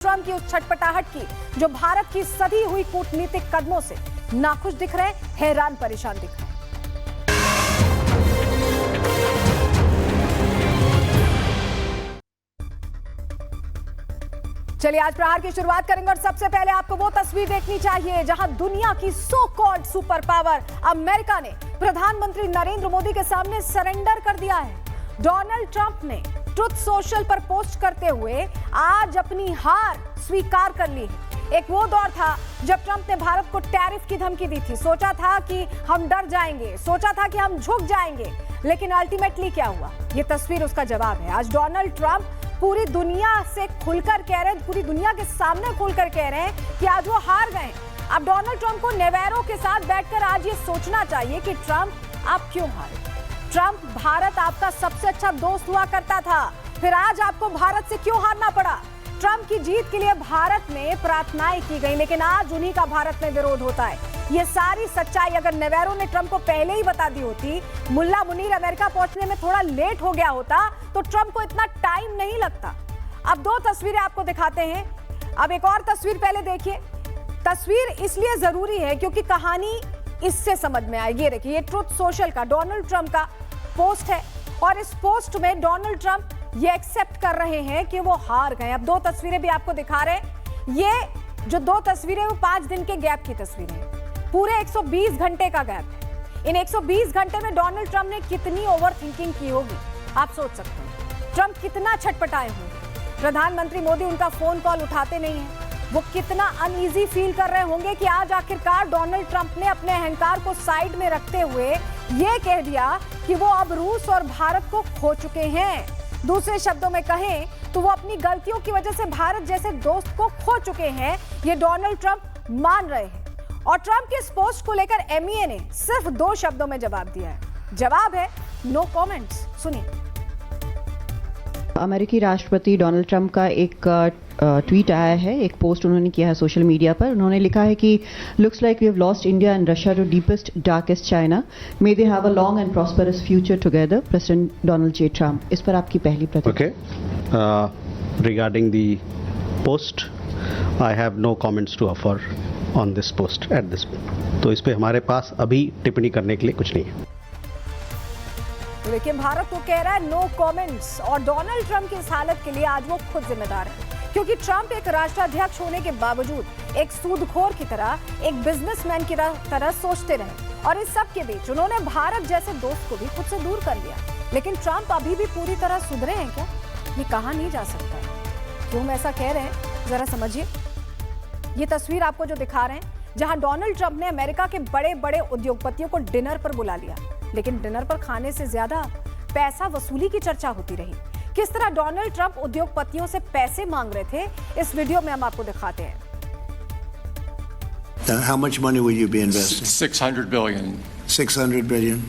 Trump की उस छटपटाहट की जो भारत की सधी हुई कूटनीतिक कदमों से नाखुश दिख रहे हैं, हैरान परेशान दिख रहे हैं। चलिए आज प्रहार की शुरुआत करेंगे और सबसे पहले आपको वो तस्वीर देखनी चाहिए जहां दुनिया की so called super power America ने प्रधानमंत्री नरेंद्र मोदी के सामने सरेंडर कर दिया है। डोनाल्ड ट्रंप ने ट्रुथ सोशल पर पोस्ट करते हुए आज अपनी हार स्वीकार कर ली है। एक वो दौर था जब ट्रंप ने भारत को टैरिफ की धमकी दी थी। सोचा था कि हम डर जाएंगे, सोचा था कि हम झुक जाएंगे, लेकिन अल्टीमेटली क्या हुआ? ये तस्वीर उसका जवाब है। आज डोनाल्ड ट्रंप पूरी दुनिया से खुलकर कह रहे हैं, पूरी दुनिया के सामने खुलकर कह रहे हैं कि आज वो हार गए। अब डोनाल्ड ट्रंप को नेवेरो के साथ बैठकर आज ये सोचना चाहिए कि ट्रंप आप क्यों हारे। ट्रंप, भारत आपका सबसे अच्छा दोस्त हुआ करता था, फिर आज आपको भारत से क्यों हारना पड़ा? ट्रंप की जीत के लिए भारत में प्रार्थनाएं की गई, लेकिन आज उन्हीं का भारत में विरोध होता है। ये सारी सच्चाई अगर नेवेरो ने ट्रंप को पहले ही बता दी होती, मुल्ला मुनीर अमेरिका पहुंचने में थोड़ा लेट हो गया होता, तो ट्रंप को इतना टाइम नहीं लगता। अब दो तस्वीरें आपको दिखाते हैं। अब एक और तस्वीर पहले देखिए। तस्वीर इसलिए जरूरी है क्योंकि कहानी इससे समझ में आएगी। ये देखिए, ये ट्रुथ सोशल का डोनाल्ड ट्रंप का पोस्ट है और इस पोस्ट में डोनाल्ड ट्रंप ये एक्सेप्ट कर रहे हैं कि वो हार गए। अब दो तस्वीरें भी आपको दिखा रहे हैं। ये जो दो तस्वीरें वो 5 दिन के गैप की तस्वीरें हैं। पूरे 120 घंटे का गैप है। इन 120 घंटे में डोनाल्ड ट्रंप ने कितनी ओवर थिंकिंग की होगी, आप सोच सकते हैं। ट्रंप कितना छटपटाए होंगे। प्रधानमंत्री मोदी उनका फोन कॉल उठाते नहीं है। वो कितना अनईजी फील कर रहे होंगे कि आज आखिरकार डोनाल्ड ट्रंप ने अपने अहंकार को साइड में रखते हुए ये कह दिया कि वो अब रूस और भारत को खो चुके हैं। दूसरे शब्दों में कहें तो वो अपनी गलतियों की वजह से भारत जैसे दोस्त को खो चुके हैं। ये डोनाल्ड ट्रंप मान रहे हैं। और ट्रंप के इस पोस्ट को लेकर एमईए ने सिर्फ 2 शब्दों में जवाब दिया है। जवाब है नो कमेंट्स। सुनिए। अमेरिकी राष्ट्रपति डोनाल्ड ट्रंप का एक ट्वीट आया है, एक पोस्ट उन्होंने किया है सोशल मीडिया पर। उन्होंने लिखा है कि looks like we have lost India and Russia to deepest darkest China, may they have a long and prosperous future together, president Donald J Trump. इस पर आपकी पहली प्रतिक्रिया? Regarding the post, I have no comments to offer on this post at this. तो इस पे हमारे पास अभी टिप्पणी करने के लिए कुछ नहीं है। तो देखिए, भारत को कह रहा है नो कमेंट्स और डोनाल्ड ट्रंप की इस हालत के लिए आज वो खुद जिम्मेदार है, क्योंकि ट्रंप एक राष्ट्राध्यक्ष होने के बावजूद एक सूदखोर की तरह, एक बिजनेसमैन की तरह सोचते रहे और इस सब के बीच उन्होंने भारत जैसे दोस्त को भी खुद से दूर कर लिया। लेकिन ट्रंप अभी भी पूरी तरह सुधरे हैं क्या? ये कहा नहीं जा सकता है। क्यों हम ऐसा कह रहे हैं, जरा समझिए। ये तस्वीर आपको जो दिखा रहे हैं, जहां डोनाल्ड ट्रंप ने अमेरिका के बड़े बड़े उद्योगपतियों को डिनर पर बुला लिया, लेकिन डिनर पर खाने से ज्यादा पैसा वसूली की चर्चा होती रही। किस तरह डोनाल्ड ट्रंप उद्योगपतियों से पैसे मांग रहे थे, इस वीडियो में हम आपको दिखाते हैं। How much money will you be investing? 600 billion. 600 billion.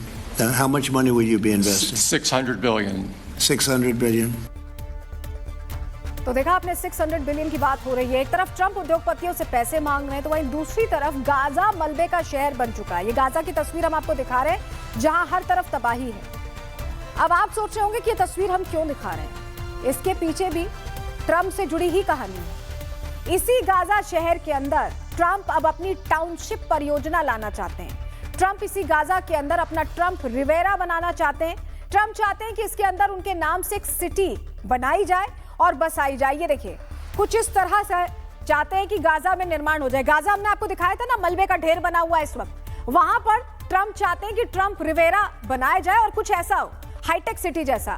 How much money will you be investing? 600 billion. 600 billion. तो देखा आपने, 600 बिलियन की बात हो रही है। एक तरफ ट्रंप उद्योगपतियों से पैसे मांग रहे हैं, तो वहीं दूसरी तरफ गाजा मलबे का शहर बन चुका है। ये गाजा की तस्वीर हम आपको दिखा रहे हैं, जहां हर तरफ तबाही है। अब आप सोच रहे होंगे कि ये तस्वीर हम क्यों दिखा रहे हैं। इसके पीछे भी ट्रंप से जुड़ी ही कहानी है। इसी गाजा शहर के अंदर ट्रंप अब अपनी टाउनशिप परियोजना लाना चाहते हैं। ट्रंप इसी गाजा के अंदर अपना ट्रंप रिवेरा बनाना चाहते हैं। ट्रंप चाहते हैं कि इसके अंदर उनके नाम से एक सिटी बनाई जाए और बसाई जाए। ये देखिए, कुछ इस तरह से चाहते हैं कि गाजा में निर्माण हो जाए। गाजा हमने आपको दिखाया था ना, मलबे का ढेर बना हुआ है इस वक्त। वहां पर ट्रंप चाहते हैं कि ट्रंप रिवेरा बनाया जाए और कुछ ऐसा हो, हाईटेक सिटी जैसा।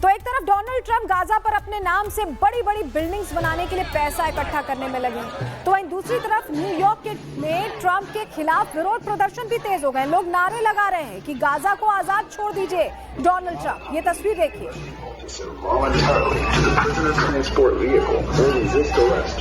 तो एक तरफ डोनाल्ड ट्रंप गाजा पर अपने नाम से बड़ी बड़ी बिल्डिंग्स बनाने के लिए पैसा इकट्ठा करने में लगे, तो वहीं दूसरी तरफ न्यूयॉर्क में ट्रंप के खिलाफ विरोध प्रदर्शन भी तेज हो गए। लोग नारे लगा रहे हैं कि गाजा को आजाद छोड़ दीजिए डोनाल्ड ट्रंप। ये तस्वीर देखिए। Voluntarily to the prisoner transport vehicle will resist arrest.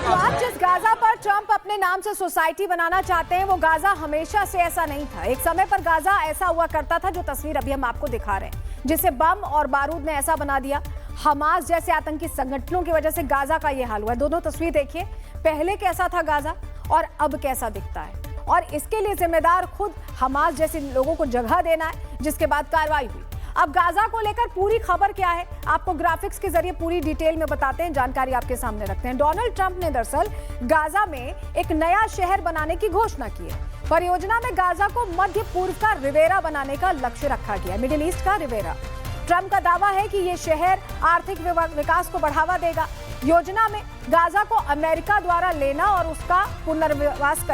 तो आज जिस गाजा पर ट्रंप अपने नाम से सोसाइटी बनाना चाहते हैं, वो गाजा हमेशा से ऐसा नहीं था। एक समय पर गाजा ऐसा हुआ करता था जो तस्वीर अभी हम आपको दिखा रहे हैं, जिसे बम और बारूद ने ऐसा बना दिया। हमास जैसे आतंकी संगठनों की वजह से गाजा का ये हाल हुआ है। दोनों तस्वीर देखिए, पहले कैसा था गाजा और अब कैसा दिखता है, और इसके लिए जिम्मेदार खुद हमास जैसे लोगों को जगह देना है, जिसके बाद कार्रवाई हुई। अब गाजा को लेकर पूरी खबर क्या है, आपको ग्राफिक्स के जरिए पूरी डिटेल में बताते हैं, जानकारी आपके सामने रखते हैं। डोनाल्ड ट्रंप ने दरअसल गाजा में एक नया शहर बनाने की घोषणा की है। परियोजना में गाजा को मध्य पूर्व का रिवेरा बनाने का लक्ष्य रखा गया है, मिडिल ईस्ट का रिवेरा। ट्रंप का दावा है कि ये शहर आर्थिक विकास को बढ़ावा देगा। योजना में गाजा को अमेरिका द्वारा लेना और उसका पुनर्विकास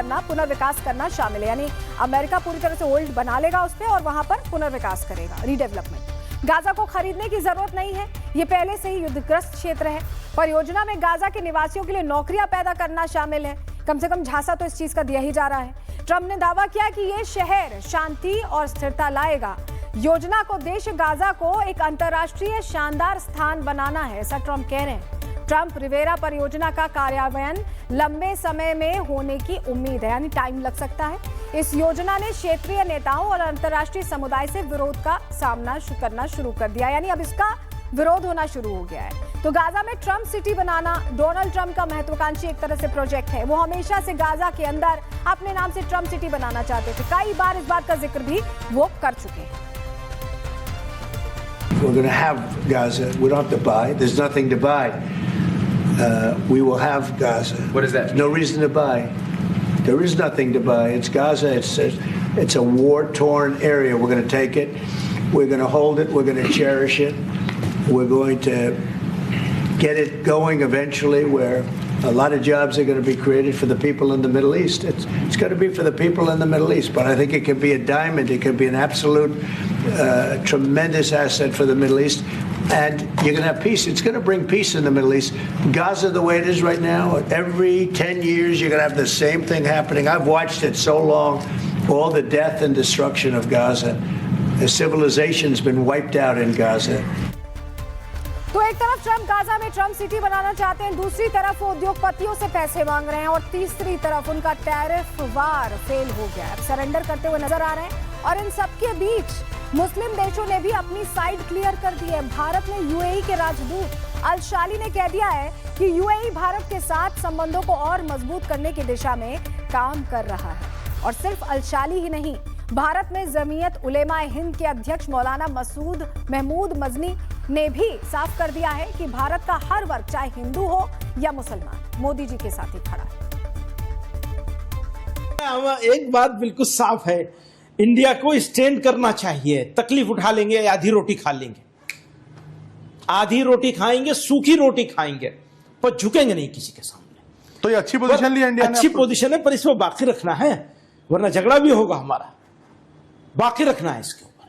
करना शामिल है, यानी अमेरिका पूरी तरह से ओल्ड बना लेगा उस पर और वहां पर पुनर्विकास करेगा, रीडेवलपमेंट। गाजा को खरीदने की जरूरत नहीं है, ये पहले से ही युद्धग्रस्त क्षेत्र है। परियोजना में गाजा के निवासियों के लिए नौकरियां पैदा करना शामिल है, कम से कम झांसा तो इस चीज का दिया ही जा रहा है। ट्रंप ने दावा किया कि ये शहर शांति और स्थिरता लाएगा। योजना को उद्देश्य गाजा को एक अंतर्राष्ट्रीय शानदार स्थान बनाना है, ऐसा ट्रंप कह रहे हैं। ट्रंप रिवेरा परियोजना का कार्यान्वयन लंबे समय में होने की उम्मीद है, यानी टाइम लग सकता है। इस योजना ने क्षेत्रीय नेताओं और अंतर्राष्ट्रीय समुदाय से विरोध का सामना करना शुरू कर दिया, यानी अब इसका विरोध होना शुरू हो गया है। तो गाजा में ट्रंप सिटी बनाना डोनाल्ड ट्रंप का महत्वाकांक्षी एक तरह से प्रोजेक्ट है। वो हमेशा से गाजा के अंदर अपने नाम से ट्रंप सिटी बनाना चाहते थे, कई बार इस बात का जिक्र भी वो कर चुके हैं। We're going to have Gaza. We don't have to buy. There's nothing to buy. We will have Gaza. What is that? No reason to buy. There is nothing to buy. It's Gaza. It's a war-torn area. We're going to take it. We're going to hold it. We're going to cherish it. We're going to get it going eventually where a lot of jobs are going to be created for the people in the Middle East. It's going to be for the people in the Middle East, but I think it can be a diamond. It can be an absolute tremendous asset for the Middle East. And you're going to have peace. It's going to bring peace in the Middle East. Gaza, the way it is right now, every 10 years you're going to have the same thing happening. I've watched it so long, all the death and destruction of Gaza. The civilization's been wiped out in Gaza. तो एक तरफ Trump Gaza में Trump city बनाना चाहते हैं, दूसरी तरफ वो उद्योगपतियों से पैसे मांग रहे हैं, और तीसरी तरफ उनका टैरिफ वार फेल हो गया है, अब सरेंडर करते हुए नजर आ रहे हैं। और इन सबके बीच मुस्लिम देशों ने भी अपनी साइड क्लियर कर दी है। भारत में यूएई के राजदूत अल-शाली ने कह दिया है कि यूएई भारत के साथ संबंधों को और मजबूत करने की दिशा में काम कर रहा है। और सिर्फ अल-शाली ही नहीं, भारत में जमीयत उलेमा हिंद के अध्यक्ष मौलाना महमूद मजनी ने भी साफ कर दिया है कि भारत का हर वर्ग, चाहे हिंदू हो या मुसलमान, मोदी जी के साथ ही खड़ा है। एक बात बिल्कुल साफ है, इंडिया को स्टैंड करना चाहिए। तकलीफ उठा लेंगे, आधी रोटी खा लेंगे, आधी रोटी खाएंगे, सूखी रोटी खाएंगे, पर झुकेंगे नहीं किसी के सामने। तो ये अच्छी पोजीशन ली है इंडिया ने। अच्छी पोजीशन है, पर इसमें बाकी रखना है, वरना झगड़ा भी होगा हमारा। बाकी रखना है इसके ऊपर,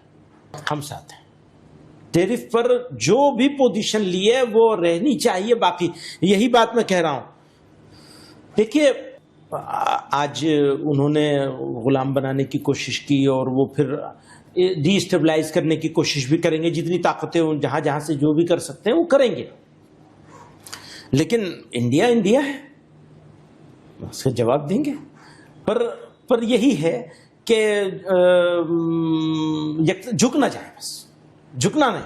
हम साथ हैं। टैरिफ पर जो भी पोजीशन ली है वो रहनी चाहिए। बाकी यही बात मैं कह रहा हूं। देखिए, आज उन्होंने गुलाम बनाने की कोशिश की और वो फिर डिस्टेबलाइज करने की कोशिश भी करेंगे। जितनी ताकतें जहां जहां से जो भी कर सकते हैं वो करेंगे, लेकिन इंडिया इंडिया है, उसका जवाब देंगे। पर यही है कि झुक ना जाए, बस झुकना नहीं।